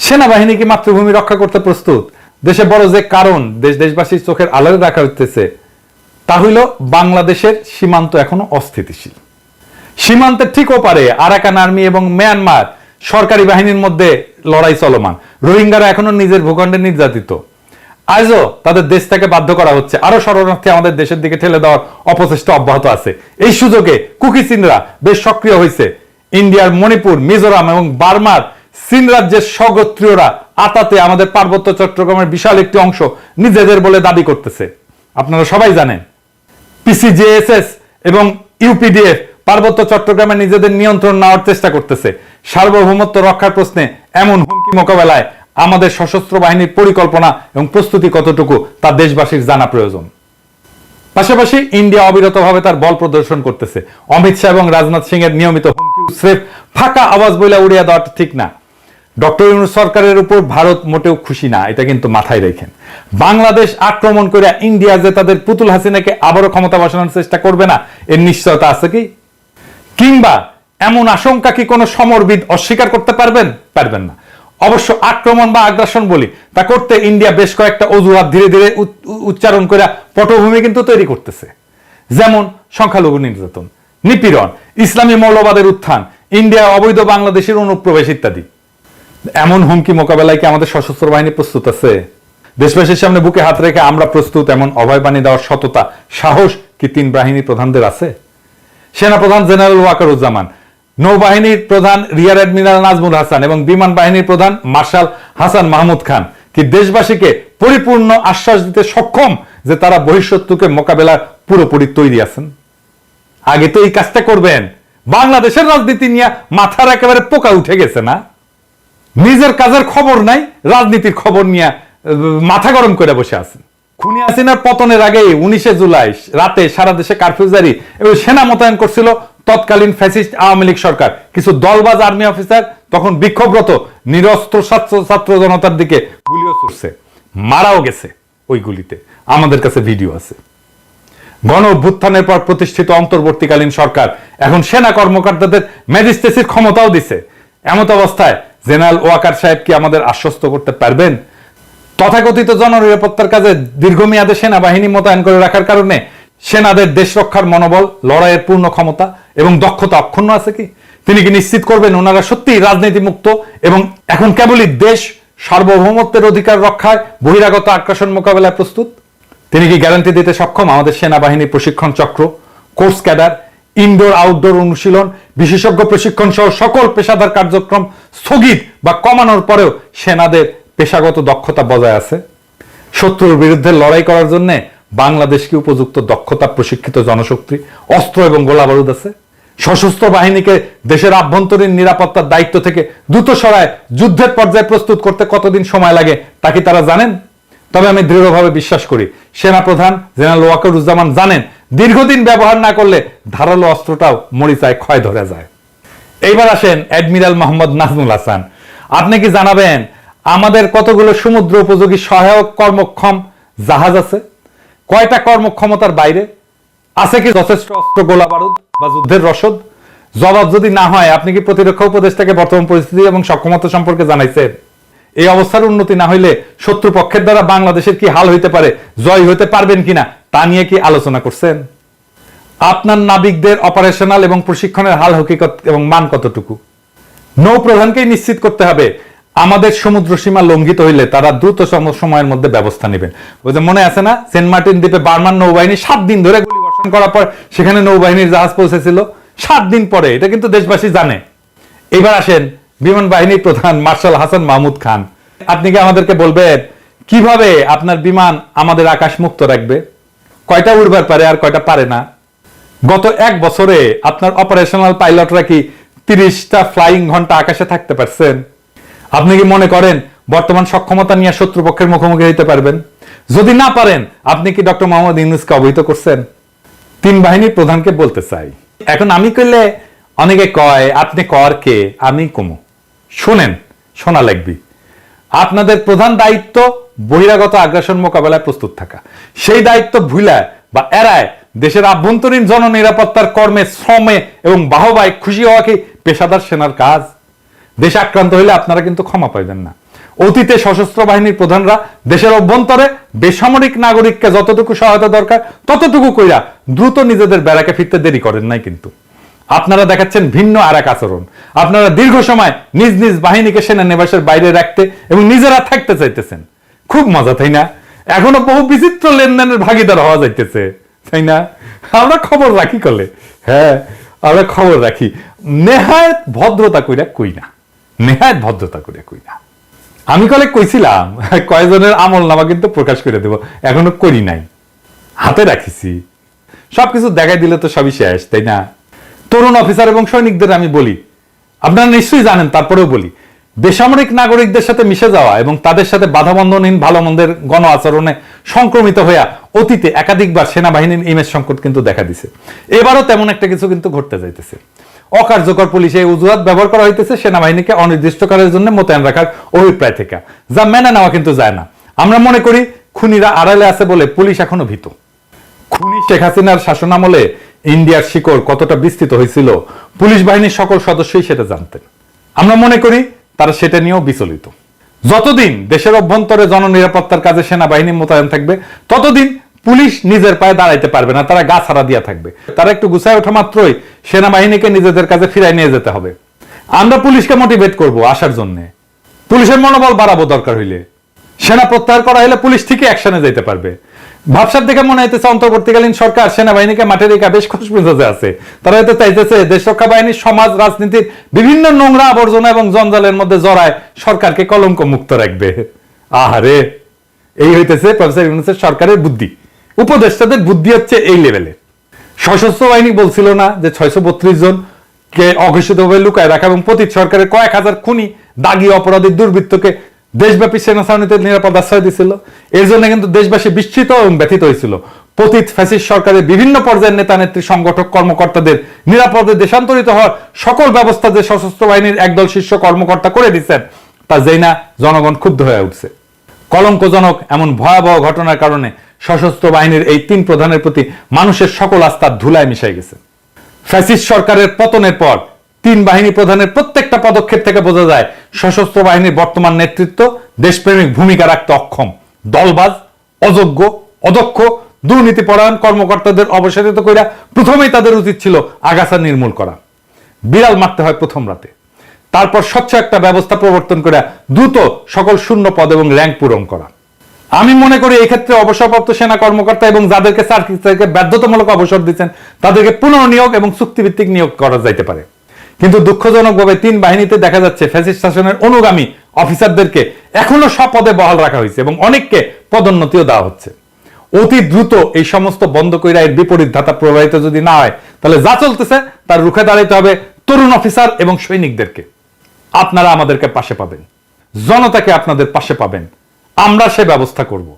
সেনাবাহিনী কি মাতৃভূমি রক্ষা করতে প্রস্তুত? দেশে বড় যে কারণ দেশবাসীর চোখের আড়ালে রাখা হইতেছে তা হইল বাংলাদেশের সীমান্ত এখনো অস্থিতিশীল। সীমান্তের ঠিক ওপারে আরাকান আর্মি এবং মিয়ানমার সরকারি বাহিনীর মধ্যে লড়াই চলমান। রোহিঙ্গারা এখনো নিজের ভূখণ্ডে নির্যাতিত। আজও তাদের দেশ থেকে বাধ্য করা হচ্ছে, আরো শরণার্থী আমাদের দেশের দিকে ঠেলে দেওয়ার অপচেষ্টা অব্যাহত আছে। এই সুযোগে কুকি চিনরা বেশ সক্রিয় হয়েছে। ইন্ডিয়ার মণিপুর, মিজোরাম এবং বার্মার চীন রাজ্যের স্বগোত্রীয়রা আতাতে আমাদের পার্বত্য চট্টগ্রামের বিশাল একটি অংশ নিজেদের বলে দাবি করতেছে। আপনারা সবাই জানেন পিসিজেএসএস এবং ইউপিডিএফ পার্বত্য চট্টগ্রামে নিজেদের নিয়ন্ত্রণ নেওয়ার চেষ্টা করতেছে। সার্বভৌমত্ব রক্ষার প্রশ্নে এমন হুমকি মোকাবেলায় আমাদের সশস্ত্র বাহিনীর পরিকল্পনা এবং প্রস্তুতি কতটুকু তা দেশবাসীর জানা প্রয়োজন। পাশাপাশি ইন্ডিয়া অবিরতভাবে তার বল প্রদর্শন করতেছে। অমিত শাহ এবং রাজনাথ সিং এর নিয়মিত হুমকি স্রেফ ফাঁকা আওয়াজ বইলা উড়িয়ে দেওয়াটা ঠিক না। ডক্টর ইউনূস সরকারের উপর ভারত মোটেও খুশি না, এটা কিন্তু মাথায় রাখেন। বাংলাদেশ আক্রমণ করে ইন্ডিয়া যে তাদের পুতুল হাসিনাকে আবারও ক্ষমতা বসানোর চেষ্টা করবে না এর নিশ্চয়তা আছে কি? কিংবা এমন আশঙ্কা কি কোনো সমরবিদ অস্বীকার করতে পারবেন না। অবশ্য আক্রমণ বা আগ্রাসন বলি তা করতে ইন্ডিয়া বেশ কয়েকটা অজুহাত ধীরে ধীরে উচ্চারণ করে পটভূমি কিন্তু তৈরি করতেছে। যেমন সংখ্যালঘু নির্যাতন, নিপীড়ন, ইসলামী মৌলবাদের উত্থান, ইন্ডিয়া অবৈধ বাংলাদেশের অনুপ্রবেশ ইত্যাদি। এমন হুমকি মোকাবেলায় কি আমাদের সশস্ত্র বাহিনী প্রস্তুত আছে? দেশবাসীর সামনে বুকে হাত রেখে আমরা প্রস্তুত এমন অভয় বাণী দেওয়ার সততা, সাহস কি তিন বাহিনী প্রধানদের আছে? সেনাপ্রধান জেনারেল ওয়াকারুজ্জামান, নৌবাহিনীর প্রধান রিয়ার অ্যাডমিরাল নাজমুল হাসান এবং বিমান বাহিনীর প্রধান মার্শাল হাসান মাহমুদ খান কি দেশবাসীকে পরিপূর্ণ আশ্বাস দিতে সক্ষম যে তারা বহিঃশত্রুকে মোকাবেলার পুরোপুরি তৈরি আছেন? আগে তো এই কাজটা করবেন। বাংলাদেশের রাজনীতি নিয়ে মাথার একেবারে পোকা উঠে গেছে না? নিজের কাজের খবর নাই, রাজনীতির খবর নিয়ে মাথা গরম করে বসে আছেন। খুনি হাসিনার পতনের আগে 19 জুলাই রাতে সারা দেশে কারফিউ জারি এবং সেনা মোতায়েন করছিল তৎকালীন ফ্যাসিস্ট আওয়ামী লীগ সরকার। কিছু দলবাজ আর্মি অফিসার তখন বিক্ষোভরত নিরস্ত্র ছাত্র জনতার দিকে গুলিও ছুড়ছে, মারাও গেছে ওই গুলিতে। আমাদের কাছে ভিডিও আছে। গণ অভ্যুত্থানের পর প্রতিষ্ঠিত অন্তর্বর্তীকালীন সরকার এখন সেনা কর্মকর্তাদের ম্যাজিস্ট্রেসির ক্ষমতাও দিছে। এমত অবস্থায় জেনারেল ওয়াকার সাহেব কি আমাদের আশ্বস্ত করতে পারবেন তথাকথিত জননিরাপত্তার কাজে দীর্ঘমেয়াদে সেনাবাহিনী মোতায়েন করে রাখার কারণে সেনাদের দেশ রক্ষার মনোবল, লড়াইয়ের পূর্ণ ক্ষমতা এবং দক্ষতা অক্ষুণ্ণ আছে কি? তিনি কি নিশ্চিত করবেন ওনারা সত্যিই রাজনীতি মুক্ত এবং এখন কেবলই দেশ সার্বভৌমত্বের অধিকার রক্ষায় বহিরাগত আগ্রাসন মোকাবেলায় প্রস্তুত? তিনি কি গ্যারান্টি দিতে সক্ষম আমাদের সেনাবাহিনীর প্রশিক্ষণ চক্র, কোর্স ক্যাডার, ইনডোর আউটডোর অনুশীলন, বিশেষজ্ঞ প্রশিক্ষণ সহ সকল পেশাদার কার্যক্রম স্থগিত বা কমানোর পরেও সেনাদের পেশাগত দক্ষতা বজায় আছে? শত্রুর বিরুদ্ধে লড়াই করার জন্য বাংলাদেশ কি উপযুক্ত দক্ষতা, প্রশিক্ষিত জনশক্তি, অস্ত্র এবং গোলাবারুদ আছে? সশস্ত্র বাহিনীকে দেশের আভ্যন্তরীণ নিরাপত্তার দায়িত্ব থেকে দ্রুত সরায় যুদ্ধের পর্যায়ে প্রস্তুত করতে কতদিন সময় লাগে তা কি তারা জানেন? তবে আমি দৃঢ়ভাবে বিশ্বাস করি সেনাপ্রধান জেনারেল ওয়াকারুজ্জামান জানেন দীর্ঘদিন ব্যবহার না করলে ধারালো অস্ত্রটাও মরিচায় ক্ষয় ধরে যায়। এইবার আসেন অ্যাডমিরাল মোহাম্মদ নাজমুল হাসান, আপনি কি জানাবেন আমাদের কতগুলো সমুদ্র উপযোগী সহায়ক কর্মক্ষম জাহাজ আছে? কয়টা কর্মক্ষমতার বাইরে আছে? কি যথেষ্ট অস্ত্র, গোলা বারুদ বা যুদ্ধের রসদ? জবাব যদি না হয় আপনি কি প্রতিরক্ষা উপদেষ্টাকে বর্তমান পরিস্থিতি এবং সক্ষমতা সম্পর্কে জানাইছেন? এই অবস্থার উন্নতি না হইলে শত্রুপক্ষের দ্বারা বাংলাদেশের কি হাল হইতে পারে, জয় হইতে পারবেন কিনা তা নিয়ে কি আলোচনা করছেন? আপনার নাবিকদের অপারেশনাল এবং প্রশিক্ষণের হাল হকিকত এবং মান কতটুকু? নৌ প্রধানকেই নিশ্চিত করতে হবে আমাদের সমুদ্র সীমা লঙ্ঘিত হইলে তারা দ্রুত সময়ের মধ্যে ব্যবস্থা নেবেন। ওই যে মনে আছে না, সেন্ট মার্টিন দ্বীপে বার্মান নৌবাহিনী 7 দিন ধরে গুলি বর্ষণ করার পর সেখানে নৌবাহিনীর জাহাজ পৌঁছেছিল 7 দিন পরে। এটা কিন্তু দেশবাসী জানে। এবার আসেন বিমান বাহিনীর প্রধান মার্শাল হাসান মাহমুদ খান, আপনি কি আমাদেরকে বলবেন কিভাবে আপনার বিমান আমাদের আকাশ মুক্ত রাখবে? কয়টা উড়বার পারে আর কয়টা পারে না? গত 1 বছরে আপনার অপারেশনাল পাইলটরা কি 30টা ফ্লাইং ঘন্টা আকাশে থাকতে পারছেন? আপনি কি মনে করেন বর্তমান সক্ষমতা নিয়ে শত্রুপক্ষের মুখোমুখি হইতে পারবেন? যদি না পারেন আপনি কি ডক্টর মোহাম্মদ ইউনূসকে অবহিত করছেন? 3 বাহিনীর প্রধানকে বলতে চাই, এখন আমি কইলে অনেকে কয় আপনি কর কে, আমি কমু। শুনেন, শোনা লাগবি। আপনাদের প্রধান দায়িত্ব বহিরাগত আগ্রাসন মোকাবেলায় প্রস্তুত থাকা। সেই দায়িত্ব ভুলা বা এড়ায় দেশের আভ্যন্তরীণ জননিরাপত্তার কর্মে, শ্রমে এবং বাহবায় খুশি হওয়া কি পেশাদার সেনার কাজ? দেশ আক্রান্ত হইলে আপনারা কিন্তু ক্ষমা পাইবেন না। অতীতে সশস্ত্র বাহিনীর প্রধানরা দেশের অভ্যন্তরে বেসামরিক নাগরিককে যতটুকু সহায়তা দরকার ততটুকু কইরা দ্রুত নিজেদের ব্যারাকে ফিরতে দেরি করেন নাই। কিন্তু আপনারা দেখাচ্ছেন ভিন্ন আর এক আচরণ। আপনারা দীর্ঘ সময় নিজ নিজ বাহিনীকে সেনানিবাসের বাইরে রাখতে এবং নিজেরা থাকতে চাইতেছেন। খুব মজা, তাই না? এখনো বহু বিচিত্র লেনদেনের ভাগিদার হওয়া যাইতেছে, তাই না? আমরা খবর রাখি কলে, হ্যাঁ আমরা খবর রাখি। নেহায়ত ভদ্রতা কইরা কই না, নেহায়ত ভদ্রতা কইরা কই না। আমি কলে কইছিলাম কয়েকজনের আমল নামা কিন্তু প্রকাশ করে দেব, এখনো করি নাই, হাতে রাখিছি। সবকিছু দেখাই দিলে তো সবই শেষ, তাই না? তরুণ অফিসার এবং সৈনিকদের আমি বলি, আপনারা নিশ্চয়ই জানেন, তারপরেও বলি, বেসামরিক নাগরিকদের সাথে মিশে যাওয়া এবং তাদের সাথে বাধাবন্ধনহীন ভালো মন্দের গণ আচরণে সংক্রমিত হইয়া অতীতে একাধিকবার সেনাবাহিনীর ইমেজ সংকট কিন্তু দেখা দিছে। এবারও তেমন একটা কিছু কিন্তু ঘটতে যাইতেছে। অকার্যকর পুলিশে অজুহাত ব্যবহার করা হইতেছে সেনাবাহিনীকে অনির্দিষ্টকালের জন্য মোতায়েন রাখার অভিপ্রায় থেকে, যা মেনে নেওয়া কিন্তু যায় না। আমরা মনে করি খুনিরা আড়ালে আছে বলে পুলিশ এখনো ভীত। খুনি শেখ হাসিনার শাসনামলে ইন্ডিয়ার শিকড় কতটা বিস্তৃত হয়েছিল পুলিশ বাহিনীর সকল সদস্যই সেটা জানতেন। আমরা মনে করি তারা সেটা নিয়েও বিচলিত। যতদিন দেশের অভ্যন্তরে জননিরাপত্তার কাজে সেনাবাহিনী মোতায়েন থাকবে ততদিন পুলিশ নিজের পায়ে দাঁড়াইতে পারবে না, তারা গা ছাড়া দিয়া থাকবে। তারা একটু গুছায় ওঠা মাত্রই সেনাবাহিনীকে নিজেদের কাছে ফিরাই নিয়ে যেতে হবে। আমরা পুলিশকে মোটিভেট করব আসার জন্য, পুলিশের মনোবল বাড়াবো দরকার হইলে। সেনা প্রত্যাহার করা হলে পুলিশ ঠিকই অ্যাকশনে যেতে পারবে। ভাবসাব দেখে মনে হইতেছে অন্তর্বর্তীকালীন সরকার সেনাবাহিনীকে মাঠে রেখা বেশ খুশ মেজাজে আছে। তারা হয়তো চাইতেছে দেশ রক্ষা বাহিনীর সমাজ রাজনীতির বিভিন্ন নোংরা আবর্জনা এবং জঞ্জালের মধ্যে জড়ায় সরকারকে কলঙ্ক মুক্ত রাখবে। আহারে, এই হইতেছে প্রফেসর ইউনূসের সরকারের বুদ্ধি। উপদেষ্টাদের বুদ্ধি হচ্ছে এই লেভেলে। সশস্ত্র বাহিনী বলছিল না যে 632 জন কে অঘোষিতভাবে লুকায় রাখা এবং পতিত সরকারের কয়েক হাজার খুনি দাগী অপরাধী দুর্বৃত্তকে দেশব্যাপী সেনা ছাউনিতে নিরাপদ আশ্রয় দিছিল। এর জন্য কিন্তু দেশবাসী বিস্মিত এবং ব্যথিত হয়েছিল। পতিত ফ্যাসিস্ট সরকারের বিভিন্ন পর্যায়ের নেতা নেত্রী সংগঠক কর্মকর্তাদের নিরাপদে দেশান্তরিত হওয়ার সকল ব্যবস্থা যে সশস্ত্র বাহিনীর একদল শীর্ষ কর্মকর্তা করে দিচ্ছেন তা যেই না জনগণ ক্ষুব্ধ হয়ে উঠছে। কলঙ্কজনক এমন ভয়াবহ ঘটনার কারণে সশস্ত্র বাহিনীর এই 3 প্রধানের প্রতি মানুষের সকল আস্থা ধুলায় মিশে গেছে। ফ্যাসিস্ট সরকারের পতনের পর 3 বাহিনী প্রধানের প্রত্যেকটা পদক্ষেপ থেকে বোঝা যায় সশস্ত্র বাহিনীর বর্তমান নেতৃত্ব দেশপ্রেমিক ভূমিকা রাখতে অক্ষম। দলবাজ, অযোগ্য, অদক্ষ, দুর্নীতিপরায়ণ কর্মকর্তাদের অবসারিত কইরা প্রথমেই তাদের উচিত ছিল আগাছা নির্মূল করা। বিড়াল মারতে হয় প্রথম রাতে, তারপর স্বচ্ছ একটা ব্যবস্থা প্রবর্তন করে দ্রুত সকল শূন্য পদ এবং র্যাঙ্ক পূরণ করা। আমি মনে করি এই ক্ষেত্রে অবসরপ্রাপ্ত সেনা কর্মকর্তা এবং যাদেরকে চাকরি থেকে বাধ্যতামূলক অবসর দিচ্ছেন তাদেরকে পুনর্নিয়োগ এবং চুক্তিভিত্তিক নিয়োগ করা যাইতে পারে। কিন্তু দুঃখজনকভাবে 3 বাহিনীতে দেখা যাচ্ছে ফ্যাসিস্ট শাসনের অনুগামী অফিসারদেরকে এখনো সব পদে বহাল রাখা হয়েছে এবং অনেককে পদোন্নতিও দেওয়া হচ্ছে। অতি দ্রুত এই সমস্ত বন্ধ কইরা এর বিপরীত ধাতা প্রবাহিত যদি না হয় তাহলে যা চলতেছে তার রুখে দাঁড়াইতে হবে তরুণ অফিসার এবং সৈনিকদেরকে। আপনারা আমাদেরকে পাশে পাবেন, জনতাকে আপনাদের পাশে পাবেন, আমরা সে ব্যবস্থা করব।